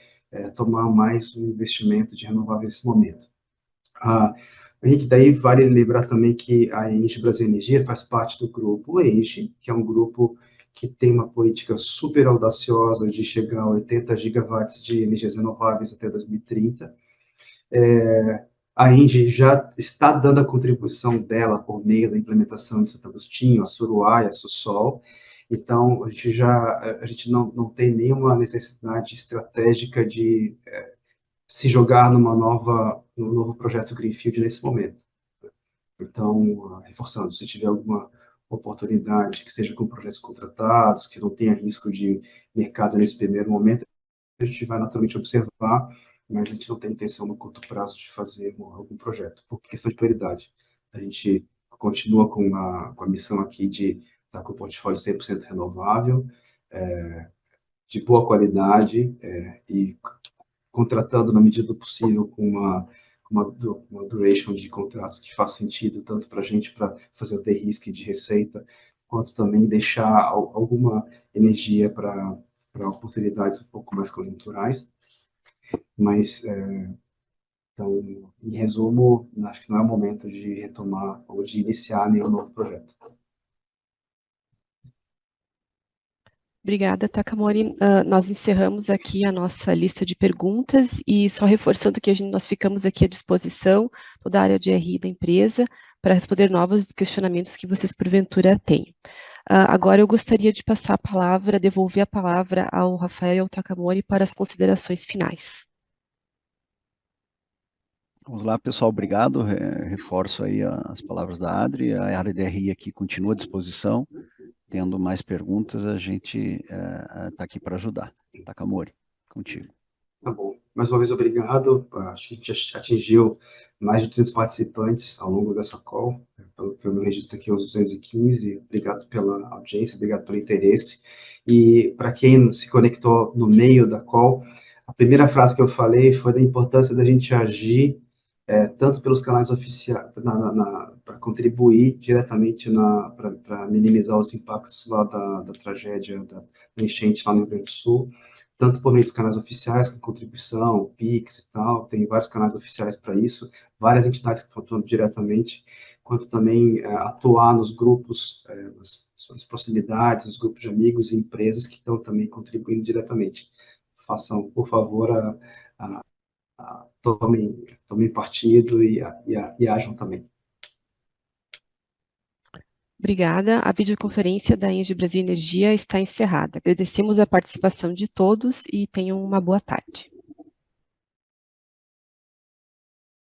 tomar mais um investimento de renováveis nesse momento. Henrique, daí vale lembrar também que a Engie Brasil Energia faz parte do grupo Engie, que é um grupo que tem uma política super audaciosa de chegar a 80 gigawatts de energias renováveis até 2030. A Engie já está dando a contribuição dela por meio da implementação de Santo Agostinho, a Suruá e a Sussol. Então, a gente não tem nenhuma necessidade estratégica de se jogar num novo projeto Greenfield nesse momento. Então, reforçando, se tiver alguma oportunidade que seja com projetos contratados, que não tenha risco de mercado nesse primeiro momento, a gente vai naturalmente observar, mas a gente não tem intenção no curto prazo de fazer algum projeto, por questão de prioridade. A gente continua com a missão aqui de estar com o portfólio 100% renovável, de boa qualidade, e contratando na medida do possível com uma duration de contratos que faz sentido tanto para a gente para fazer o de-risk de receita, quanto também deixar alguma energia para oportunidades um pouco mais conjunturais. Mas, então, em resumo, acho que não é o momento de retomar ou de iniciar nenhum novo projeto. Obrigada, Takamori. Nós encerramos aqui a nossa lista de perguntas e só reforçando que nós ficamos aqui à disposição, toda a área de RI da empresa, para responder novos questionamentos que vocês porventura tenham. Agora eu gostaria de passar a palavra, devolver a palavra ao Rafael e ao Takamori para as considerações finais. Vamos lá, pessoal, obrigado. Reforço aí as palavras da Adri. A área de RI aqui continua à disposição. Tendo mais perguntas, a gente está aqui para ajudar. Takamori, contigo. Tá bom. Mais uma vez, obrigado. Acho que a gente atingiu mais de 200 participantes ao longo dessa call. Pelo que eu me registro aqui, uns 215. Obrigado pela audiência, obrigado pelo interesse. E para quem se conectou no meio da call, a primeira frase que eu falei foi da importância da gente agir tanto pelos canais oficiais, para contribuir diretamente para minimizar os impactos lá da tragédia, da enchente lá no Rio Grande do Sul, tanto por meio dos canais oficiais, com contribuição, PIX e tal, tem vários canais oficiais para isso, várias entidades que estão atuando diretamente, quanto também atuar nos grupos, nas proximidades, nos grupos de amigos e empresas que estão também contribuindo diretamente. Façam, por favor, tomem partido e ajam também. Obrigada. A videoconferência da ENGIE Brasil Energia está encerrada. Agradecemos a participação de todos e tenham uma boa tarde.